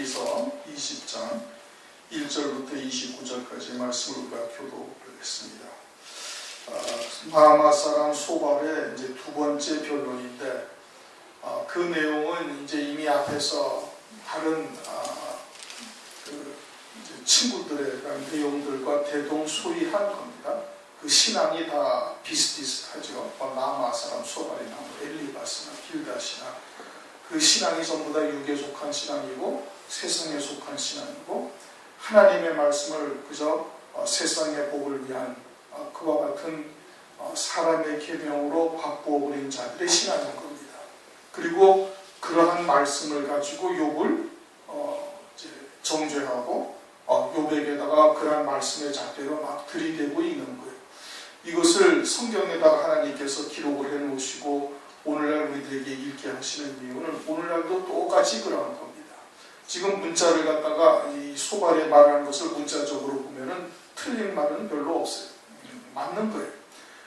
히브리서 20장 1절부터 29절까지 말씀을 우리가 교독하겠습니다. 나아마 사람 소발의 이제 두 번째 변론인데, 그 내용은 이제 이미 앞에서 다른 이제 친구들의 내용들과 대동소이한 겁니다. 그 신앙이 다 비슷비슷하죠. 나아마 사람 소발이나 엘리바스나 빌닷이나 그 신앙이 전부 다 육에 속한 신앙이고 세상에 속한 신앙이고, 하나님의 말씀을 그저 세상의 복을 위한 그와 같은 사람의 계명으로 바꾸어버린 자들의 신앙인 겁니다. 그리고 그러한 말씀을 가지고 욥을 이제 정죄하고 욥에게다가 그러한 말씀의 잣대로 막 들이대고 있는 거예요. 이것을 성경에다가 하나님께서 기록을 해놓으시고 오늘날 우리들에게 읽게 하시는 이유는 오늘날도 똑같이 그러한 겁니다. 지금 문자를 갖다가 이 소발에 말하는 것을 문자적으로 보면은 틀린 말은 별로 없어요. 맞는 거예요.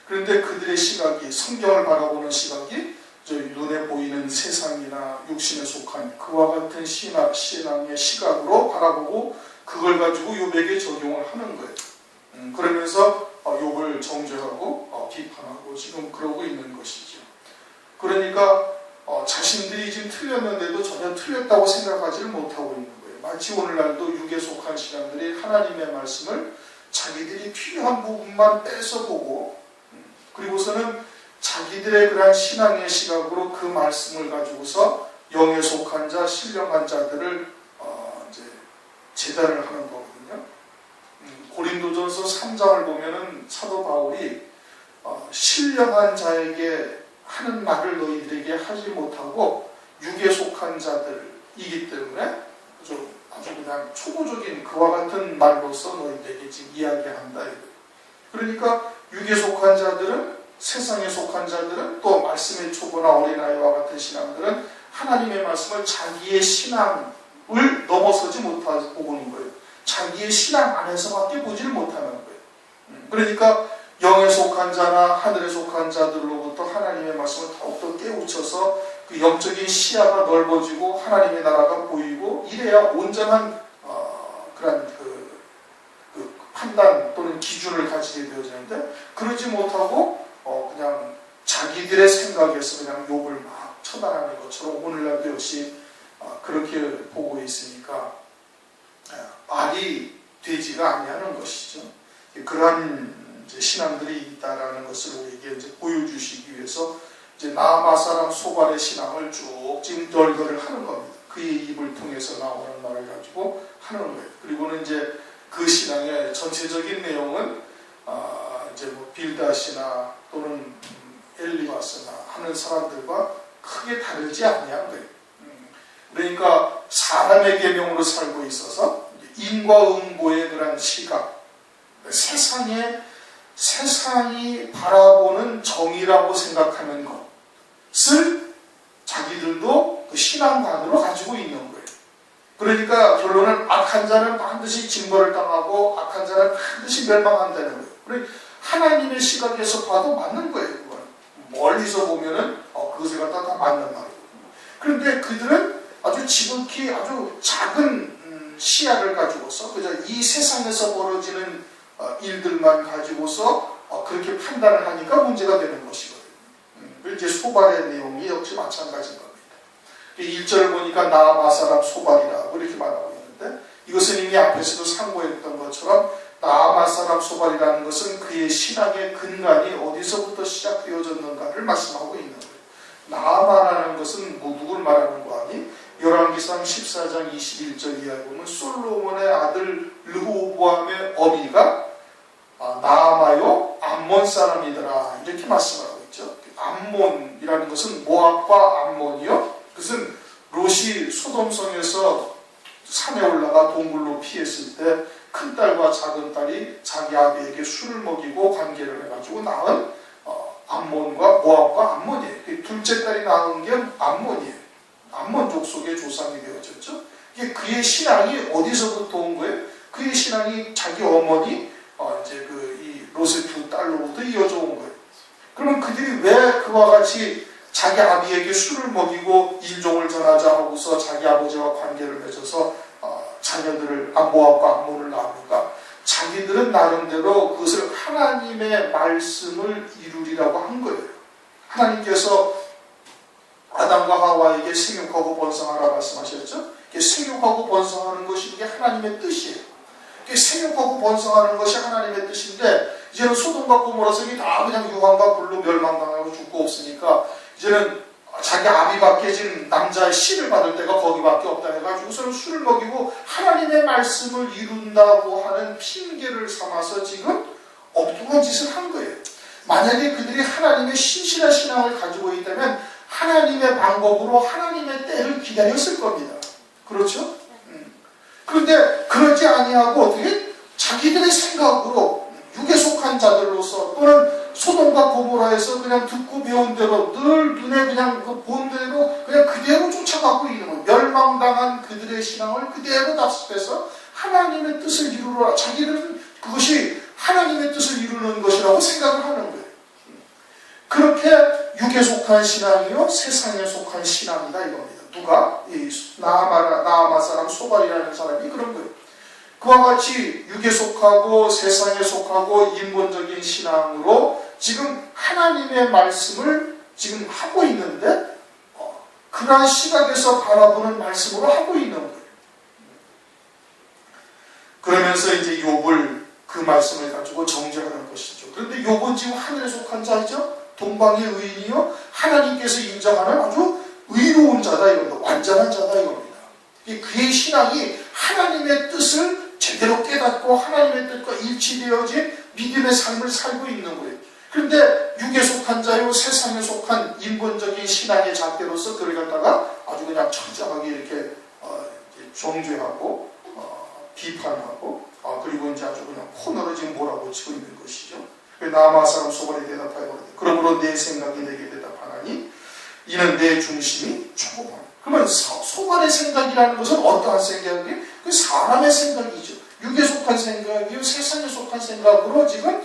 그런데 그들의 시각이, 성경을 바라보는 시각이 눈에 보이는 세상이나 육신에 속한 그와 같은 신앙의 시각으로 바라보고 그걸 가지고 욥에게 적용을 하는 거예요. 그러면서 욥을 정죄하고 비판하고 지금 그러고 있는 것이죠. 그러니까 자신들이 지금 틀렸는데도 전혀 틀렸다고 생각하지를 못하고 있는 거예요. 마치 오늘날도 육에 속한 신앙들이 하나님의 말씀을 자기들이 필요한 부분만 뺏어 보고, 그리고서는 자기들의 그러한 신앙의 시각으로 그 말씀을 가지고서 영에 속한 자, 신령한 자들을 이제 재단을 하는 거거든요. 고린도전서 3장을 보면은 사도 바울이 신령한 자에게 하는 말을 너희들에게 하지 못하고 육에 속한 자들이기 때문에 아주 그냥 초보적인 그와 같은 말로서 너희들에게 지금 이야기한다. 그러니까 육에 속한 자들은, 세상에 속한 자들은, 또 말씀의 초보나 어린아이와 같은 신앙들은 하나님의 말씀을 자기의 신앙을 넘어서지 못하고 보는 거예요. 자기의 신앙 안에서밖에 보지를 못하는 거예요. 그러니까 영에 속한 자나 하늘에 속한 자들로부터 하나님의 말씀을 더욱더 깨우쳐서 그 영적인 시야가 넓어지고 하나님의 나라가 보이고, 이래야 온전한 그런 그 판단 또는 기준을 가지게 되어지는데, 그러지 못하고 그냥 자기들의 생각에서 그냥 욥을 막 처단하는 것처럼 오늘날도 역시 그렇게 보고 있으니까 말이 되지가 아니하는 것이죠. 그러한 신앙들이 있다라는 것을 우리에게 이제 보여주시기 위해서 이제 나아마 사람 소발의 신앙을 쭉 지금 덜덜을 하는 겁니다. 그의 입을 통해서 나오는 말을 가지고 하는 거예요. 그리고는 이제 그 신앙의 전체적인 내용은 이제 뭐 빌닷이나 또는 엘리바스나 하는 사람들과 크게 다르지 아니한 거예요. 그러니까 사람의 계명으로 살고 있어서 인과 응보의 그런 시각, 세상이 바라보는 정의라고 생각하는 것을 자기들도 그 신앙관으로 가지고 있는 거예요. 그러니까 결론은 악한 자는 반드시 징벌을 당하고 악한 자는 반드시 멸망한다는 거예요. 그러니까 하나님의 시각에서 봐도 맞는 거예요. 그건 멀리서 보면은 그것을 갖다 다 맞는 말이에요. 그런데 그들은 아주 지극히 아주 작은 시야를 가지고서 그저 이 세상에서 벌어지는 일들만 가지고서 그렇게 판단을 하니까 문제가 되는 것이거든요. 이제 소발의 내용이 역시 마찬가지인 겁니다. 1절을 보니까 나아마 사람 소발이라고 이렇게 말하고 있는데, 이것은 이미 앞에서도 상고했던 것처럼 나아마 사람 소발이라는 것은 그의 신앙의 근간이 어디서부터 시작되어졌는가를 말씀하고 있는 거예요. 나아마라는 것은 누굴 말하는 거 아니? 열왕기상 14장 21절 이하에 보면 솔로몬의 아들 르호보암의 어미가 나아마요 암몬 사람이더라 이렇게 말씀하고 있죠. 암몬이라는 것은 모압과 암몬이요, 그것은 롯이 소돔성에서 산에 올라가 동굴로 피했을 때 큰딸과 작은딸이 자기 아비에게 술을 먹이고 관계를 해가지고 낳은 암몬과 모압과 암몬이에요. 둘째 딸이 낳은 게 암몬이에요. 암몬 족속의 조상이 되어졌죠. 이게 그의 신앙이 어디서부터 온 거예요? 그의 신앙이 자기 어머니 이제 이 롯의 두 딸로부터 이어져 온 거예요. 그러면 그들이 왜 그와 같이 자기 아비에게 술을 먹이고 인종을 전하자 하고서 자기 아버지와 관계를 맺어서 자녀들을 모압과 암몬을 낳으니까 자기들은 나름대로 그것을 하나님의 말씀을 이루리라고 한 거예요. 하나님께서 아담과 하와에게 생육하고 번성하라 말씀하셨죠? 생육하고 번성하는 것이 이게 하나님의 뜻이에요. 생육하고 번성하는 것이 하나님의 뜻인데 이제는 소돔과 고모라성이 다 그냥 유황과 불로 멸망당하고 죽고 없으니까 이제는 자기 아비가 깨진 남자의 씨를 받을 때가 거기밖에 없다 해가지고서는 술을 먹이고 하나님의 말씀을 이룬다고 하는 핑계를 삼아서 지금 엉뚱한 짓을 한 거예요. 만약에 그들이 하나님의 신실한 신앙을 가지고 있다면 하나님의 방법으로 하나님의 때를 기다렸을 겁니다. 그렇죠? 그런데 그러지 아니하고 어떻게 자기들의 생각으로 육에 속한 자들로서 또는 소돔과 고모라에서 그냥 듣고 배운 대로 늘 눈에 그냥 본 대로 그냥 그대로 쫓아가고 있는 거예요. 멸망당한 그들의 신앙을 그대로 답습해서 하나님의 뜻을 이루라. 자기들은 그것이 하나님의 뜻을 이루는 것이라고 생각을 하는 거예요. 그렇게 육에 속한 신앙이요 세상에 속한 신앙이다 이겁니다. 누가? 이 나아마 사람 소발이라는 사람이 그런 거예요. 그와 같이 육에 속하고 세상에 속하고 인본적인 신앙으로 지금 하나님의 말씀을 지금 하고 있는데 그러한 시각에서 바라보는 말씀으로 하고 있는 거예요. 그러면서 이제 욥을 그 말씀을 가지고 정죄하는 것이죠. 그런데 욥은 지금 하늘에 속한 자이죠. 동방의 의인이요 하나님께서 인정하는 아주 의로운 자다 이겁니다. 완전한 자다 이겁니다. 그의 신앙이 하나님의 뜻을 제대로 깨닫고 하나님의 뜻과 일치되어진 믿음의 삶을 살고 있는 거예요. 그런데 육에 속한 자요 세상에 속한 인본적인 신앙의 잣대로서 그를 갖다가 아주 그냥 철저하게 이렇게 정죄하고 비판하고 그리고 이제 아주 그냥 코너로 지금 몰아붙이고 있는 것이죠. 나아마 사람 소발이 대답하여 그러므로 내 생각이 내게 대답하나니 이는 내 중심이 초고하다. 그러면 소발의 생각이라는 것은 어떠한 생각이에요? 그 사람의 생각이죠. 육에 속한 생각이요 세상에 속한 생각으로 지금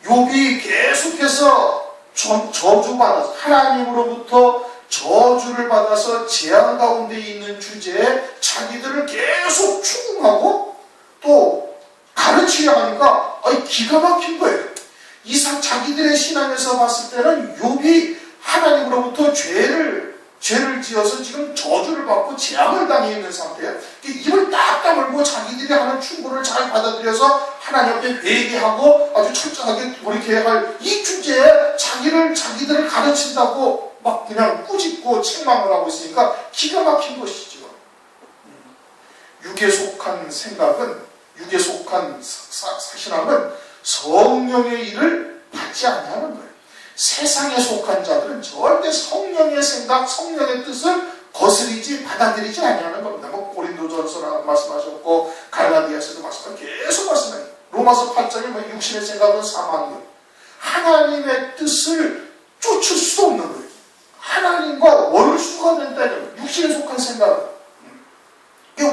욥이 계속해서 저주받아서 하나님으로부터 저주를 받아서 재앙 가운데 있는 주제에 자기들을 계속 추궁하고 또 가르치려 하니까 기가 막힌 거예요. 자기들의 신앙에서 봤을 때는 욥이 하나님으로부터 죄를 지어서 지금 저주를 받고 재앙을 당해 있는 상태예요. 입을 딱 다물고 자기들이 하는 충고를 잘 받아들여서 하나님 앞에 회개하고 아주 철저하게 돌이켜야 할 이 주제에 자기들을 가르친다고 막 그냥 꾸짖고 책망을 하고 있으니까 기가 막힌 것이죠. 육에 속한 생각은, 육에 속한 신앙은 성령의 일을 받지 않냐는 거예요. 세상에 속한 자들은 절대 성령의 생각, 성령의 뜻을 거스리지 받아들이지 않냐는 겁니다. 고린도전서나 말씀하셨고 갈라디아서도 말씀하셨고 계속 말씀해요. 로마서 8장에 육신의 생각은 사망이에요. 하나님의 뜻을 쫓을 수 없는 거예요. 하나님과 원수가 된다는 육신에 속한 생각은.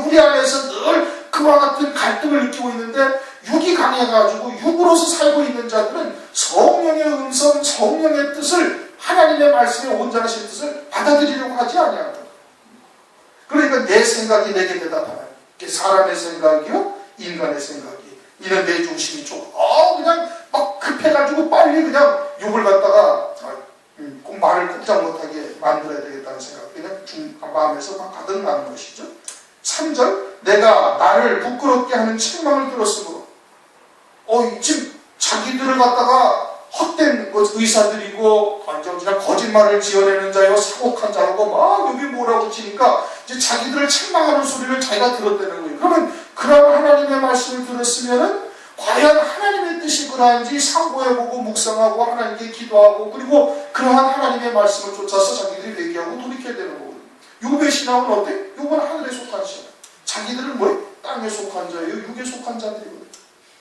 우리 안에서 늘 그와 같은 갈등을 느끼고 있는데 육이 강해가지고 육으로서 살고 있는 자들은 성령의 음성, 성령의 뜻을 하나님의 말씀의 온전하신 뜻을 받아들이려고 하지 아니한다. 그러니까 내 생각이 내게 대답하는 사람의 생각이요 인간의 생각이 이는 내 중심이 좀 그냥 막 급해가지고 빨리 그냥 욕을 갖다가 꼭 말을 꼼짝 못하게 만들어야 되겠다는 생각 그냥 마음에서 막 가득 나는 것이죠. 3절 내가 나를 부끄럽게 하는 책망을 들었으므로 지금 자기들을 갖다가 헛된 의사들이고 완전 그냥 거짓말을 지어내는 자요 사곡한 자라고 막 여기 뭐라고 치니까 이제 자기들을 책망하는 소리를 자기가 들었다는 거예요. 그러면 그런 하나님의 말씀을 들었으면은 과연 하나님의 뜻이 그러한지 상고해보고 묵상하고 하나님께 기도하고 그리고 그러한 하나님의 말씀을 쫓아서 자기들이 회개하고 돌이켜야 되는 거거든요. 욥의 신앙은 어때? 욥은 하늘에 속한 신앙. 자기들은 뭐예요? 땅에 속한 자예요. 육에 속한 자들이거든요.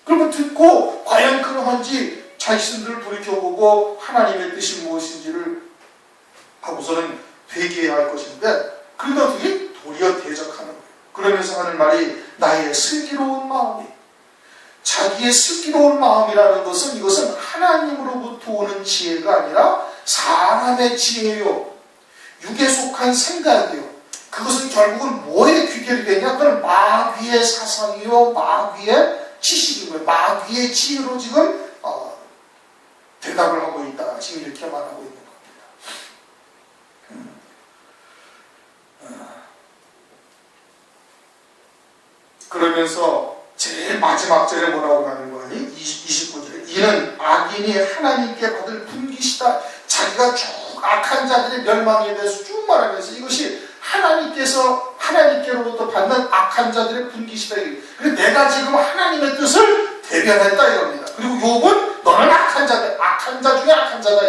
그러면 듣고 과연 그러한지 자신들을 돌이켜보고 하나님의 뜻이 무엇인지를 하고서는 회개해야 할 것인데 그러다 어떻게? 도리어 대적하는 거예요. 그러면서 하는 말이 나의 슬기로운 마음이 자기의 슬기로운 마음이라는 것은 이것은 하나님으로부터 오는 지혜가 아니라 사람의 지혜요. 육에 속한 생각이요. 그것은 결국은 뭐에 귀결이 되냐? 그건 마귀의 사상이요, 마귀의 지식이고요, 마귀의 지혜로 지금 대답을 하고 있다. 지금 이렇게 말하고 있는 겁니다. 그러면서 제일 마지막 절에 뭐라고 하는 거니? 29절에 이는 악인이 하나님께 받을 분깃이다. 자기가 쭉 악한 자들의 멸망에 대해서 쭉 말하면서 이것이 하나님께로부터 받는 악한 자들의 분깃이다. 그래서 내가 지금 하나님의 뜻을 대변했다 이겁니다. 그리고 욥은 너는 악한 자 중에 악한 자다.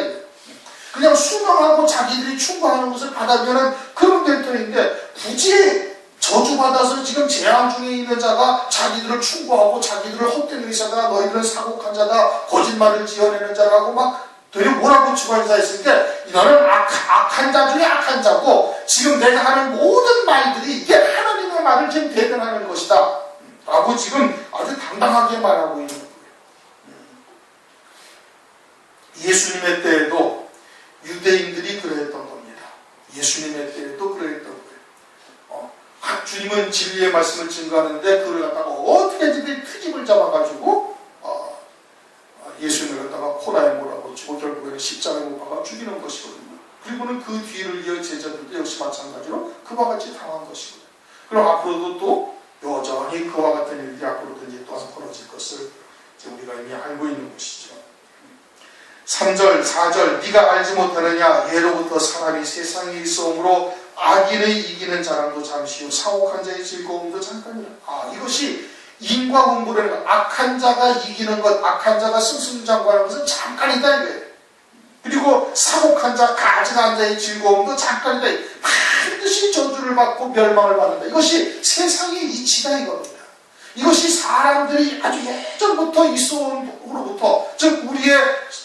그냥 수명하고 자기들이 충고하는 것을 받아들이는 그런 데터인데 굳이 저주받아서 지금 재앙 중에 있는 자가 자기들을 충고하고 자기들을 헛된 의사다, 너희들은 사곡한 자다, 거짓말을 지어내는 자라고 막 되게 몰아붙이고 인사했을 때 너는 악한 자 중에 악한 자고 지금 내가 하는 모든 말들이 이게 하나님의 말을 지금 대변하는 것이다 라고 지금 아주 당당하게 말하고 있는 거예요. 예수님의 때에도 유대인들이 그랬던 겁니다. 예수님의 때에도 그랬던 거예요. 주님은 진리의 말씀을 증거하는데 그걸 갖다가 어떻게든 트집을 잡아가지고 예수님을 갖다가 코라에 몰아붙이고 결국에는 십자가에 못 박아 죽이는 것이거든요. 그리고는 그 뒤를 이어 제자들도 역시 마찬가지로 그와 같이 당한 것이거든요. 그럼 앞으로도 또 여전히 그와 같은 일이 앞으로도 이제 또한 벌어질 것을 이제 우리가 이미 알고 있는 것이죠. 3절, 4절 네가 알지 못하느냐 예로부터 사람이 세상에 있어오므로 악인의 이기는 자랑도 잠시요 사곡한 자의 즐거움도 잠깐이라. 이것이 인과응보라는 것, 악한 자가 이기는 것, 악한 자가 승승장구하는 것은 잠깐이다 이거예요. 그리고 사곡한 자, 가증한 자의 즐거움도 잠깐이다. 반드시 저주를 받고 멸망을 받는다. 이것이 세상의 이치다 이겁니다. 이것이 사람들이 아주 예전부터 있어온 후로부터, 즉 우리의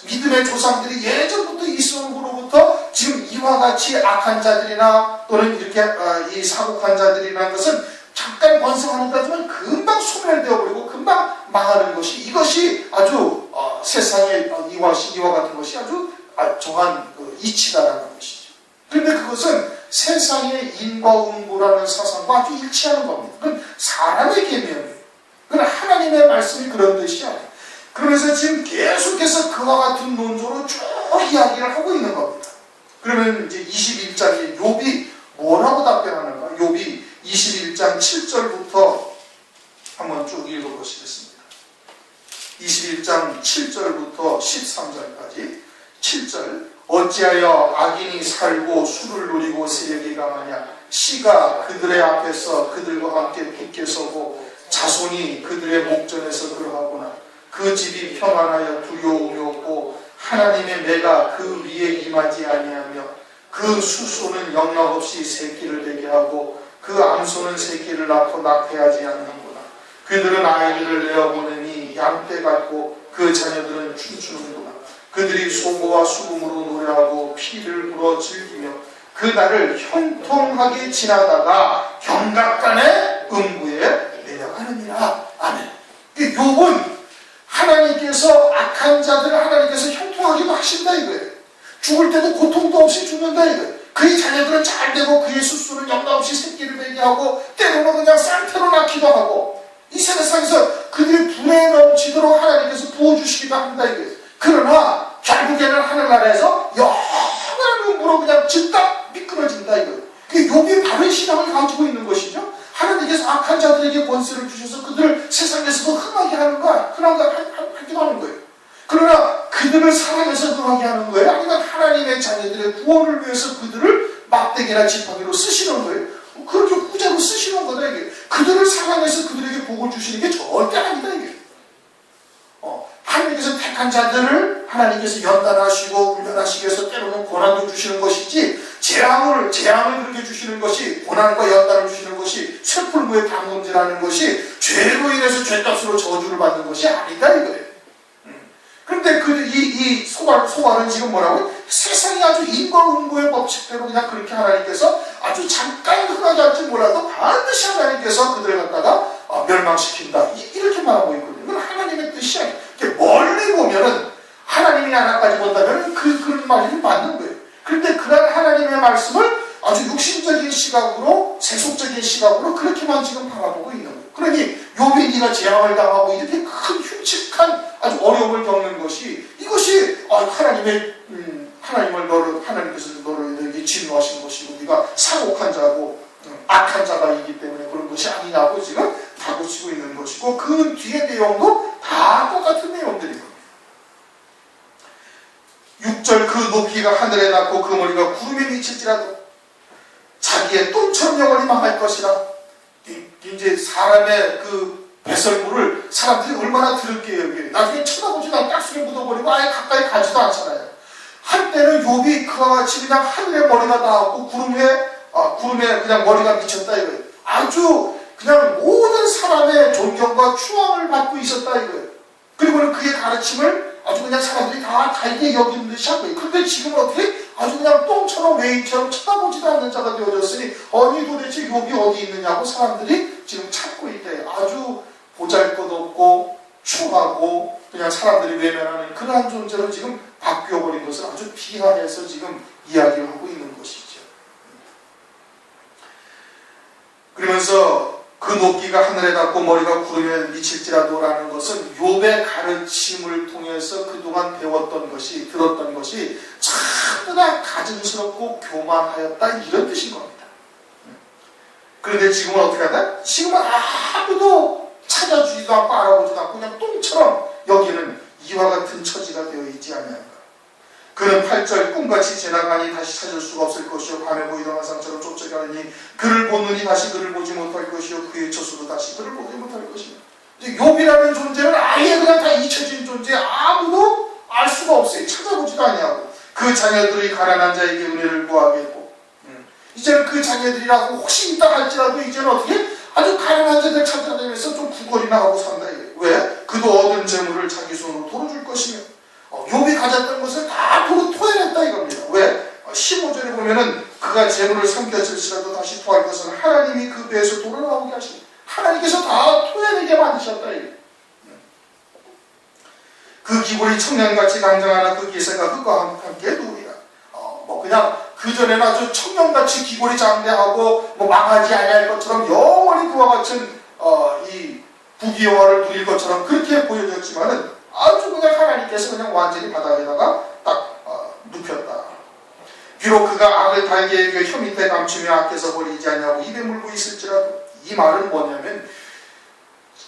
믿음의 조상들이 예전부터 있어온 후로부터 지금 이와 같이 악한 자들이나 또는 이렇게 이 사곡한 자들이라는 것은 잠깐 번성하는다 하지만 금방 소멸되어 버리고 금방 망하는 것이, 이것이 아주 세상의 이와 같은 것이 아주 정한 이치다라는 것이죠. 그런데 그것은 세상의 인과응보라는 사상과 아주 일치하는 겁니다. 그건 사람의 계명이에요. 그건 하나님의 말씀이 그런 뜻이 아니에요. 그러면서 지금 계속해서 그와 같은 논조로 쭉 이야기를 하고 있는 겁니다. 그러면 이제 21장에 욥이 뭐라고 답변하는가? 욥이 21장 7절부터 한번 쭉 읽어보시겠습니다. 21장 7절부터 13절까지. 7절 어찌하여 악인이 살고 술을 누리고 세력이 강하냐? 씨가 그들의 앞에서 그들과 함께 굳게 서고 자손이 그들의 목전에서 그러하구나. 그 집이 평안하여 두려움이 없고 하나님의 매가 그 위에 임하지 아니하며 그 수소는 영락없이 새끼를 되게 하고 그 암소는 새끼를 낳고 낙태하지 않는구나. 그들은 아이들을 내어보내니 양떼 같고 그 자녀들은 춤추는구나. 그들이 소고와 수금으로 노래하고 피를 불어 즐기며 그 날을 형통하게 지나다가 경각간의 음부에 내려가느니라. 아멘. 욥은 하나님께서 악한 자들을 하나님께서 형통하기도 하신다 이거예요. 죽을 때도 고통도 없이 죽는다 이거예요. 그의 자녀들은 잘 되고 그의 수수는 영락없이 새끼를 배게 하고 때로는 그냥 쌍태로 낳기도 하고 이 세상에서 그들의 불에 넘치도록 하나님께서 부어주시기도 한다 이거예요. 그러나 결국에는 하늘나라에서 영원한 음부로 그냥 즉각 미끄러진다 이거예요. 그게 욥이 바른 신앙을 가지고 있는 것이죠. 하나님께서 악한 자들에게 권세를 주셔서 그들을 세상에서도 흥하게 하는 거야. 하기도 하는 거예요. 그러나 그들을 사랑해서 흥하게 하는 거예요? 아니면 하나님의 자녀들의 구원을 위해서 그들을 막대기나 지팡이로 쓰시는 거예요? 그렇게 후자로 쓰시는 거다 이게. 그들을 사랑해서 그들에게 복을 주시는 게 절대 아니다 이게. 하나님께서 택한 자들을 하나님께서 연단하시고 훈련하시기 위해서 때로는 고난도 주시는 것이지 재앙을 그렇게 주시는 것이, 고난과 연단을 주시는 것이, 쇠풀무에 담금질하는 것이 죄로 인해서 죄값으로 저주를 받는 것이 아니다 이거예요. 그런데 이 소발은 지금 뭐라고? 세상이 아주 인과응보의 법칙대로 그냥 그렇게 하나님께서 아주 잠깐 흥하게 할지 몰라도 반드시 하나님께서 그들을 갖다가 멸망시킨다. 이렇게 말하고 있거든요. 그건 하나님의 뜻이 아니에요. 멀리 보면은 하나님이 하나까지 본다면 그런 말이 맞는 거예요. 그런데 그런 하나님의 말씀을 아주 육신적인 시각으로 세속적인 시각으로 그렇게만 지금 바라보고 있는 거예요. 그러니 욥이 네가 재앙을 당하고 이렇게 큰 흉측한 아주 어려움을 겪는 것이 이것이 하나님께서 너를 이렇게 진노하신 것이고 네가 사곡한 자고 악한 자가이기 때문에 그런 것이 아니냐고 지금 다그치고 있는 것이고 그 뒤에 내용도 다 똑같은 내용들입니다. 6절 그 높이가 하늘에 닿고 그 머리가 구름에 미칠지라도 자기의 똥처럼 영원히 망할 것이라. 이제 사람의 그 배설물을 사람들이 얼마나 더럽게 여겨요. 나중에 쳐다보지도 않고 땅속에 묻어버리고 아예 가까이 가지도 않잖아요. 한때는 욥이 그와 같이 그냥 하늘에 머리가 닿았고 구름에 그냥 머리가 미쳤다 이거예요. 아주 그냥 모든 사람의 존경과 추앙을 받고 있었다 이거예요. 그리고는 그의 가르침을 아주 그냥 사람들이 다 달게 여기는 듯이 한 거예요. 그런데 지금은 어떻게 아주 그냥 똥처럼 외인처럼 쳐다보지도 않는 자가 되어졌으니 아니 도대체 욥이 어디 있느냐고 사람들이 지금 찾고 있대. 아주 보잘것없고 추하고 그냥 사람들이 외면하는 그러한 존재로 지금 바뀌어버린 것을 아주 비하해서 지금 이야기를 하고 있는 것이죠. 그러면서 그 높이가 하늘에 닿고 머리가 구름에 미칠지라도라는 것은 욥의 가르침을 통해서 그동안 배웠던 것이 들었던 것이 전부 다 가증스럽고 교만하였다 이런 뜻인 겁니다. 그런데 지금은 어떻게 하나? 지금은 아무도 찾아주지도 않고 알아보지도 않고 그냥 똥처럼 여기는 이와 같은 처지가 되어 있지 않냐는가. 그는 8절 꿈같이 지나가니 다시 찾을 수가 없을 것이요 밤에 보이던 화상처럼 쫓아가니 그를 보느니 다시 그를 보지 못할 것이요 그의 처소도 다시 그를 보지 못할 것이요. 욥이라는 존재는 아예 그냥 다 잊혀진 존재, 아무도 알 수가 없어요. 찾아보지도 아니하고 그 자녀들이 가난한 자에게 은혜를 구하겠고 이제는 그 자녀들이라고 혹시 있다 할지라도 이제는 어떻게 아주 가난한 자들 찾아다니면서 좀 구걸이나 하고 산다 이거예요. 왜? 그도 얻은 재물을 자기 손으로 돌아줄 것이며 욥이 가졌던 것을 다 도로 토해냈다 이겁니다. 왜? 15절에 보면은 그가 재물을 삼켰을지라도 다시 토할 것은 하나님이 그 배에서 돌아 나오게 하시니 하나님께서 다 토해내게 만드셨다 이거예요. 그 기골이 청년같이 강장하나 그 기세가 그가 함께 누우리라. 그냥 그전에는 아주 청년같이 기골이 장대하고 망하지 아니할 것처럼 영원히 그와 같은 이 부귀영화를 누릴 것처럼 그렇게 보여졌지만은 아주 그냥 하나님께서 그냥 완전히 바닥에다가 딱 눕혔다. 비록 그가 악을 달게 혀 밑에 감추며 악해서 버리지 않냐고 입에 물고 있을지라도. 이 말은 뭐냐면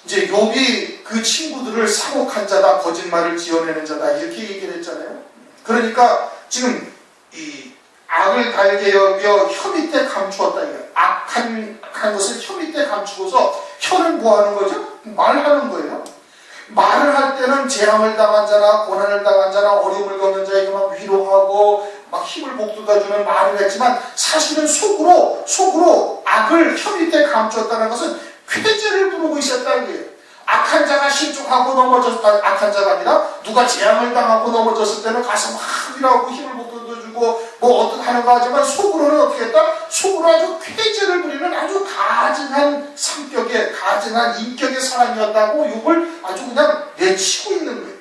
이제 욥이 그 친구들을 사곡한 자다, 거짓말을 지어내는 자다 이렇게 얘기를 했잖아요. 그러니까 지금 이 악을 달게 여겨 혀 밑에 감추었다 이거예요. 악한 것을 혀 밑에 감추고서 혀는 뭐 하는 거죠? 말하는 거예요. 말을 할 때는 재앙을 당한 자나 고난을 당한 자나 어려움을 겪는 자에게 막 위로하고 막 힘을 북돋아주는 말을 했지만 사실은 속으로 악을 혀 밑에 감추었다는 것은 쾌재를 부르고 있었다는 거예요. 악한 자가 실족하고 악한 자가 아니라 누가 재앙을 당하고 넘어졌을 때는 가서 막 위로하고 힘을 북돋아주고 뭐 어떻게 하는가 하지만 속으로는 어떻게 했다? 속으로 아주 쾌재를 부리는 아주 가증한 성격의 가증한 인격의 사람이었다고 욥을 아주 그냥 내치고 있는 거예요.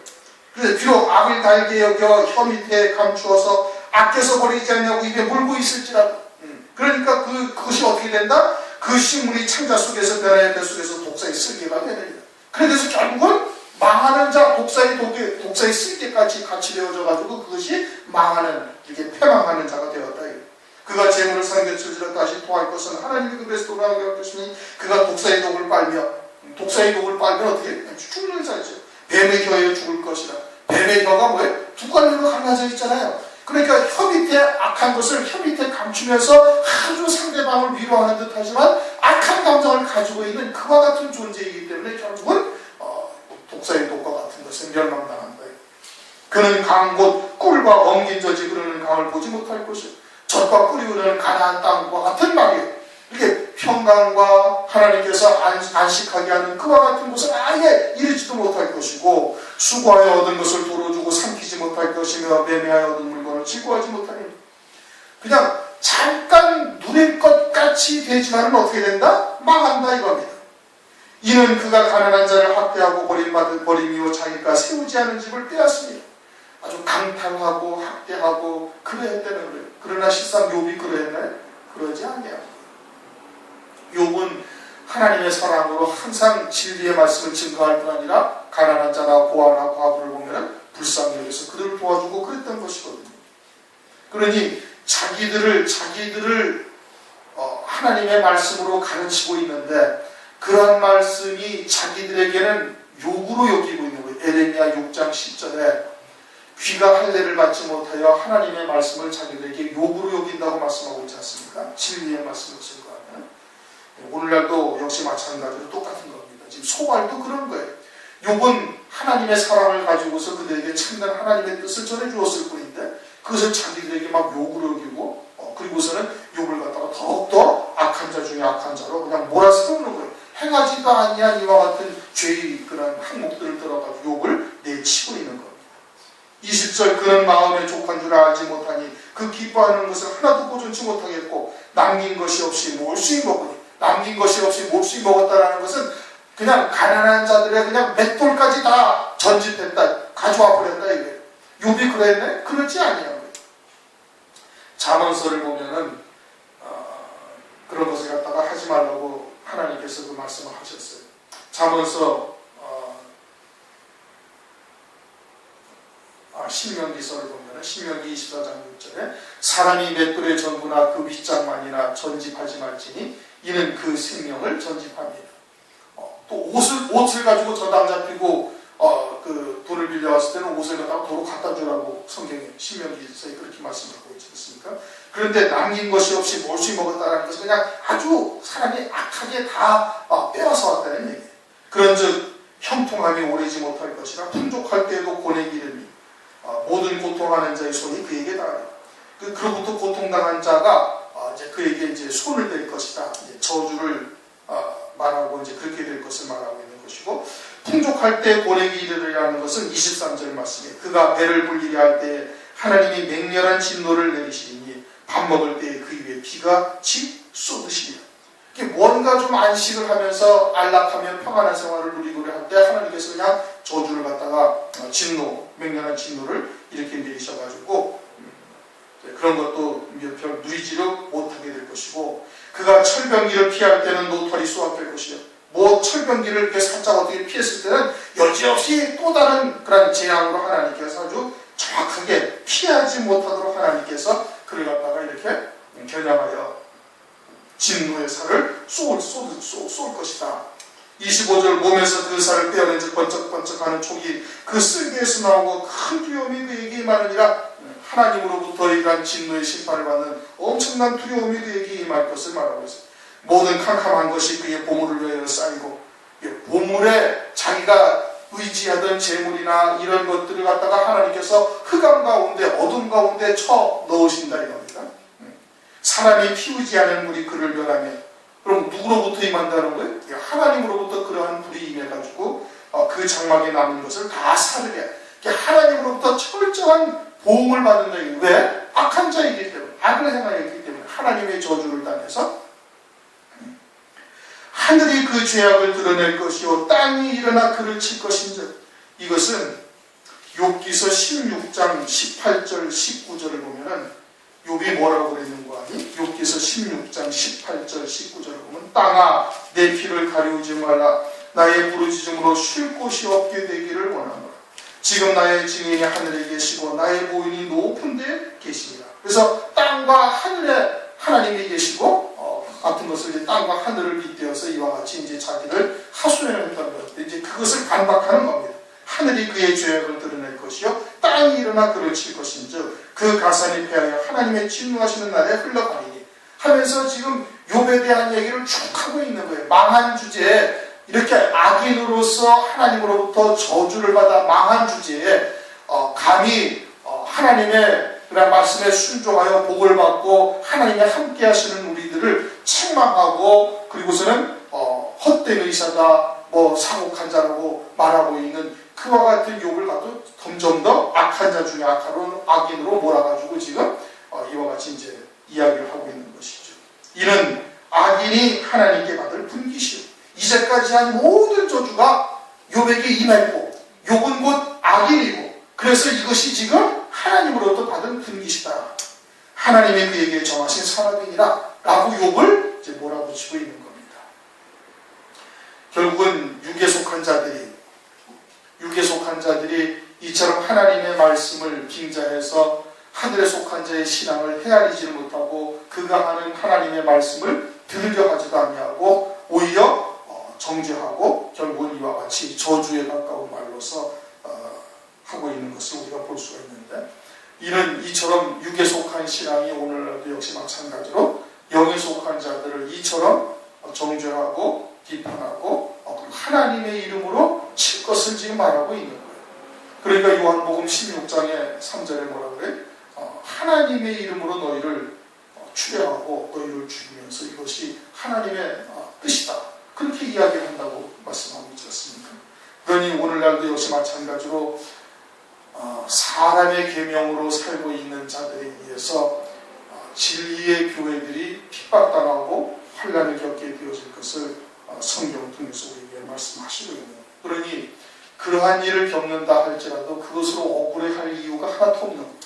그래서 비록 악을 달게 여겨 혀 밑에 감추어서 아껴서 버리지 않냐고 입에 물고 있을지라도. 그러니까 그것이 어떻게 된다? 그 식물이 창자 속에서 변화의 배 속에서 독사의 쓸개가 되느니라. 그래서 결국은 망하는 자, 독사의 쓸개까지 같이 되어져가지고 그것이 망하는, 이렇게 패망하는 자가 되었다. 그가 재물을 삼켰을지라도 다시 토할 것은 하나님이 그 배에서 돌아가게 할 것이니 그가 독사의 독을 빨면 어떻게? 죽는 자죠. 뱀의 혀에 죽을 것이라. 뱀의 혀가 뭐예요? 두 갈래로 갈라져 있잖아요. 그러니까 혀 밑에 악한 것을 혀 밑에 감추면서 아주 상대방을 위로하는 듯 하지만 악한 감정을 가지고 있는 그와 같은 존재이기 때문에 결국은 독사의 독과 같은 것은 멸망당한 거예요. 그는 강 곧 꿀과 엉긴 젖이 흐르는 강을 보지 못할 것이요 젖과 꿀이 흐르는 가나안 땅과 같은 말이에요. 이렇게 평강과 하나님께서 안식하게 하는 그와 같은 곳을 아예 이르지도 못할 것이고 수고하여 얻은 것을 도로 주고 삼키지 못할 것이며 매매하여 얻은 물건을 즐거워하지 못하니 그냥 잠깐 누릴 것 같이 되지만은 어떻게 된다? 망한다 이겁니다. 이는 그가 가난한 자를 학대하고 버림이요 자기가 세우지 않은 집을 빼앗습니다. 아주 강탈하고 학대하고 그러했다는 거예요. 그러나 실상 욥이 그러했나요? 그러지 않아요. 욥은 하나님의 사랑으로 항상 진리의 말씀을 증거할 뿐 아니라 가난한 자나 고아나 과부를 보면 불쌍히 여겨서 그들을 도와주고 그랬던 것이거든요. 그러니 자기들을 하나님의 말씀으로 가르치고 있는데 그러한 말씀이 자기들에게는 욕으로 여기고 있는 거예요. 에레미야 6장 10절에 귀가 할례를 받지 못하여 하나님의 말씀을 자기들에게 욕으로 여긴다고 말씀하고 있지 않습니까? 진리의 말씀을 증거하면. 오늘날도 역시 마찬가지로 똑같은 겁니다. 지금 소갈도 그런 거예요. 욥은 하나님의 사랑을 가지고서 그들에게 참된 하나님의 뜻을 전해주었을 뿐인데 그것을 자기들에게 막 욕으로 여기고 그리고서는 욥을 갖다가 더욱더 악한 자 중에 악한 자로 그냥 몰아세우는 거예요. 행하지도 아니한 이와 같은 죄의 그런 항목들을 들어가지고 욥을 내치고 있는 겁니다. 20절 그는 마음에 족한 줄 알지 못하니 그 기뻐하는 것을 하나도 보존치 못하겠고 남긴 것이 없이 몰수히 먹으니 남긴 것이 없이 몰수히 먹었다라는 것은 그냥 가난한 자들의 그냥 맷돌까지 다 전집했다 가져와 버렸다 이거예요. 욥이 그랬네? 그렇지 아니에요. 잠언서를 보면은 그런 것을 갖다가 하지 말라고 하나님께서 그 말씀을 하셨어요. 잠언서 신명기서를 보면은 신명기 24장 6절에 사람이 맷돌의 전부나 그 윗장만이나 전집하지 말지니 이는 그 생명을 전집합니다. 또 옷을 가지고 저당 잡히고 그 돈을 빌려왔을 때는 옷을 갖다가 도로 갖다 주라고 성경에 신명기서에 그렇게 말씀하고 있지 않습니까? 그런데 남긴 것이 없이 몰수히 먹었다는 것은 그냥 아주 사람이 악하게 다 빼앗아 왔다는 얘기예요. 그런즉 형통함이 오래지 못할 것이라 풍족할 때에도 고뇌 기름이 모든 고통하는 자의 손이 그에게 닿으리라. 그로부터 고통당한 자가 이제 그에게 이제 손을 댈 것이다. 이제 저주를 말하고 이제 그렇게 될 것을 말하고 있는 것이고 풍족할 때 고뇌에 이르리라는 것은 23절 말씀이에요. 그가 배를 불리게 할 때 하나님이 맹렬한 진노를 내리시니 밥 먹을 때 그 위에 비가 치 쏟으시리라. 뭔가 좀 안식을 하면서 안락하며 평안한 생활을 누리고 할 때 하나님께서 그냥 저주를 갖다가 맹렬한 진노를 이렇게 내리셔가지고 그런 것도 몇 누리지를 못하게 될 것이고 그가 철병기를 피할 때는 노털이 수확될 것이요. 철병기를 이렇게 살짝 어떻게 피했을 때는 여지없이 또 다른 그런 재앙으로 하나님께서 아주 정확하게 피하지 못하도록 하나님께서 그를 갖다가 이렇게 겨냥하여 진노의 살을 쏠 것이다. 25절 몸에서 그 살을 빼어낸즉 번쩍번쩍하는 촉이 그 쓸개에서 나오고 큰 두려움이 그에게 임하느니라. 하나님으로부터 이러한 진노의 심판을 받는 엄청난 두려움이 그에게 임할 것을 말하고 있어요. 모든 캄캄한 것이 그의 보물을 위하여 쌓이고 보물에 자기가 의지하던 재물이나 이런 것들을 갖다가 하나님께서 흑암 가운데 어둠 가운데 쳐 넣으신다 이겁니다. 사람이 피우지 않은 물이 그를 멸하며 그럼 누구로부터 임한다는 거예요? 하나님으로부터 그러한 불이 임해가지고 그 장막에 남은 것을 다 사르게 하나님으로부터 철저한 보응을 받는다. 왜? 악한 자이기 때문에 악을 행하였기 때문에 하나님의 저주를 당해서 하늘이 그 죄악을 드러낼 것이요 땅이 일어나 그를 칠 것인즉 이것은 욥기서 16장 18절 19절을 보면은 욥이 뭐라고 그랬는 거 아니? 욥기서 16장 18절 19절을 보면 땅아 내 피를 가리우지 말라 나의 부르짖음으로 쉴 곳이 없게 되기를 원하노라. 지금 나의 증인이 하늘에 계시고 나의 보인이 높은 데에 계시니라. 그래서 땅과 하늘에 하나님이 계시고 같은 것을 이제 땅과 하늘을 빗대어서 이와 같이 이제 자기를 하소연했다는 것. 이제 그것을 반박하는 겁니다. 하늘이 그의 죄악을 드러낼 것이요 땅이 일어나 그를 칠 것인즉 그 가산이 패하여 하나님의 진노하시는 날에 흘러가리니 하면서 지금 욥에 대한 얘기를 쭉 하고 있는 거예요. 망한 주제에 이렇게 악인으로서 하나님으로부터 저주를 받아 망한 주제에 감히 하나님의 그런 말씀에 순종하여 복을 받고 하나님의 함께 하시는 우리들을 책망하고 그리고서는 헛된 의사다 사곡한 자라고 말하고 있는 그와 같은 욥을 가도 점점 더 악한 자 중에 악인으로 몰아가지고 지금 이와 같이 이제 이야기를 하고 있는 것이죠. 이는 악인이 하나님께 받을 분기시오. 이제까지 한 모든 저주가 욥에게 임했고 욥은 곧 악인이고 그래서 이것이 지금 하나님으로부터 받은 분기시다. 하나님이 그에게 정하신 산업이니라 라고 욥을 이제 몰아붙이고 있는 겁니다. 결국은 육에 속한 자들이 이처럼 하나님의 말씀을 빙자해서 하늘에 속한 자의 신앙을 헤아리지를 못하고 그가 하는 하나님의 말씀을 들으려 하지도 아니하고 오히려 정죄하고 결국은 이와 같이 저주에 가까운 말로서 하고 있는 것을 우리가 볼 수가 있는데, 이처럼 육에 속한 신앙이 오늘날도 역시 마찬가지로 영에 속한 자들을 이처럼 정죄하고 비판하고 하나님의 이름으로 칠 것을 지금 말하고 있는 거예요. 그러니까 요한복음 16장의 3절에 뭐라 그래? 하나님의 이름으로 너희를 추려하고 너희를 죽이면서 이것이 하나님의 뜻이다. 그렇게 이야기를 한다고 말씀하고 있지 않습니까? 그러니 오늘날도 역시 마찬가지로 사람의 계명으로 살고 있는 자들에 의해서 진리의 교회들이 핍박당하고 환난을 겪게 되어질 것을 성경을 통해서 우리에게 말씀하시거든요. 그러니 그러한 일을 겪는다 할지라도 그것으로 억울해할 이유가 하나도 없는 거예요.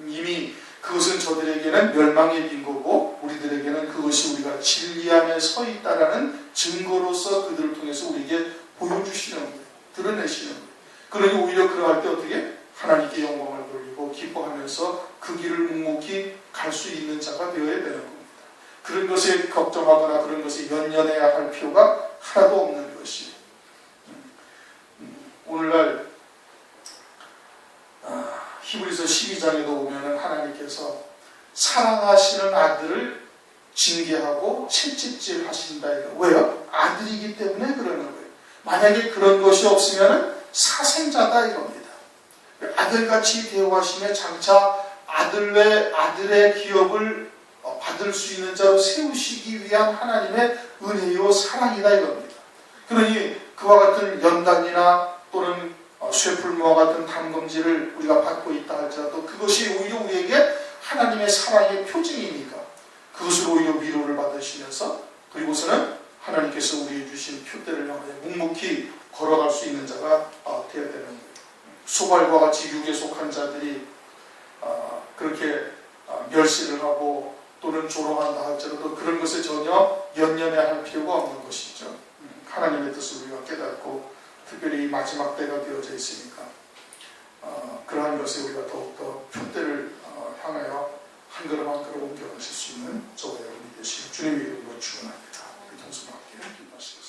이미 그것은 저들에게는 멸망의 빈거고 우리들에게는 그것이 우리가 진리 안에 서 있다라는 증거로서 그들을 통해서 우리에게 보여주시는 거예요. 드러내시는 거예요. 그러니 오히려 그러할 때 어떻게? 하나님께 영광을 돌리고 기뻐하면서 그 길을 묵묵히 갈 수 있는 자가 되어야 되는 겁니다. 그런 것에 걱정하거나 그런 것에 연연해야 할 필요가 하나도 없는 것이. 오늘날 히브리서 12장에도 보면은 하나님께서 사랑하시는 아들을 징계하고 채찍질 하신다. 왜요? 아들이기 때문에 그러는 거예요. 만약에 그런 것이 없으면 사생자다 이겁니다. 아들같이 대우하시며 장차 아들의 기업을 받을 수 있는 자로 세우시기 위한 하나님의 은혜요 사랑이다 이겁니다. 그러니 그와 같은 연단이나 또는 쇠풀무와 같은 담금질을 우리가 받고 있다 할지라도 그것이 오히려 우리에게 하나님의 사랑의 표징이니까 그것을 오히려 위로를 받으시면서 그리고서는 하나님께서 우리에게 주신 표대를 향하여 묵묵히 걸어갈 수 있는 자가 되어야 되는 거예요. 소발과 같이 육에 속한 자들이 그렇게 멸시를 하고 또는 조롱한다 할지라도 그런 것에 전혀 연연해야 할 필요가 없는 것이죠. 하나님의 뜻을 우리가 깨닫고 특별히 이 마지막 때가 되어져 있으니까 그러한 것에 우리가 더욱더 표대를 향하여 한 걸음 한 걸음 옮겨가실 수 있는 저와 여러분이 되시길 주님의 이름으로 축원합니다. 우리 동성함께 기도하시겠습니다.